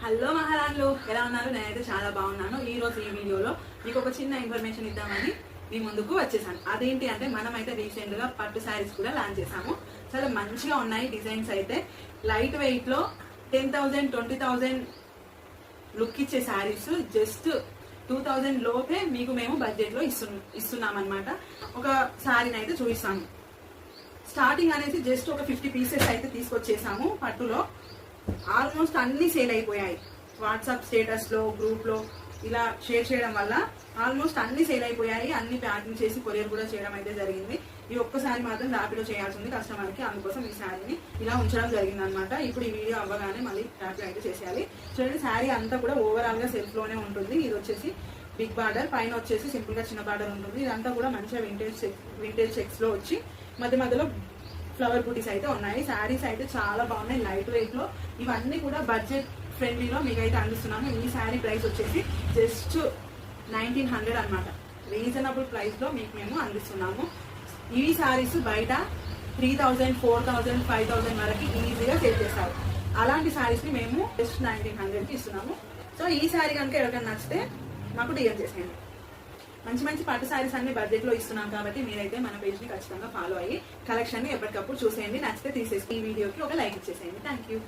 Hello మహారాణులు, ఎలా ఉన్నారు? నేనైతే చాలా బాగున్నాను. ఈ రోజు ఈ వీడియోలో మీకు ఒక చిన్న ఇన్ఫర్మేషన్ ఇద్దామని మీ ముందుకు వచ్చేసాను. అదేంటి అంటే మనమైతే రీసెంట్ గా పట్టు శారీస్ కూడా లాంచ్ చేసాము. చాలా మంచిగా ఉన్నాయి డిజైన్స్. అయితే లైట్ వెయిట్ లో 10,000 20,000 లుక్ ఇచ్చే శారీస్ జస్ట్ 2,000 లోపే మీకు మేము బడ్జెట్ లో ఇస్తున్నాం అనమాట. ఒక శారీని అయితే చూపిస్తాము. స్టార్టింగ్ అనేది జస్ట్ ఒక 50 పీసెస్ అయితే తీసుకొచ్చేసాము. పట్టులో ఆల్మోస్ట్ అన్ని సేల్ అయిపోయాయి. వాట్సాప్ స్టేటస్ లో, గ్రూప్ లో ఇలా షేర్ చేయడం వల్ల ఆల్మోస్ట్ అన్ని సేల్ అయిపోయాయి. అన్ని ప్యాకింగ్ చేసి కొరియర్ కూడా చేయడం అయితే జరిగింది. ఈ ఒక్కసారి మాత్రం ర్యాపిడో చేయాల్సి ఉంది కస్టమర్ కి. అందుకోసం ఈ శారీని ఇలా ఉంచడం జరిగింది అనమాట. ఇప్పుడు ఈ వీడియో అవ్వగానే మళ్ళీ ర్యాపిడో అయితే చేసేయాలి. చూడండి, శారీ అంతా కూడా ఓవరాల్ గా సెల్ఫ్ లోనే ఉంటుంది. ఇది వచ్చేసి బిగ్ బార్డర్, పైన వచ్చేసి సింపుల్ గా చిన్న బార్డర్ ఉంటుంది. ఇదంతా కూడా మంచిగా వింటేజ్ చెక్స్ లో వచ్చి మధ్య మధ్యలో ఫ్లవర్ బూటీస్ అయితే ఉన్నాయి. శారీస్ అయితే చాలా బాగున్నాయి, లైట్ వెయిట్ లో. ఇవన్నీ కూడా బడ్జెట్ ఫ్రెండ్లీలో మీకు అయితే అందిస్తున్నాము. ఈ శారీ ప్రైస్ వచ్చేసి జస్ట్ 1900 అనమాట. రీజనబుల్ ప్రైస్ లో మీకు మేము అందిస్తున్నాము. ఈ శారీస్ బయట 3,000 4,000 5,000 వరకు ఈజీగా సేల్ చేస్తారు. అలాంటి శారీస్ ని మేము జస్ట్ 1900 కి ఇస్తున్నాము. సో ఈ శారీ కనుక ఎవరికైనా నచ్చితే మాకు డిఎం చేసేయండి. మంచి మంచి పట్టు శారీస్ అన్ని బడ్జెట్ లో ఇస్తున్నాం కాబట్టి మీరైతే మన పేజ్ ని ఖచ్చితంగా ఫాలో అయ్యి కలెక్షన్ ని ఎప్పటికప్పుడు చూసేయండి. నచ్చితే తీసేసి ఈ వీడియోకి ఒక లైక్ ఇచ్చేసేయండి. Thank you.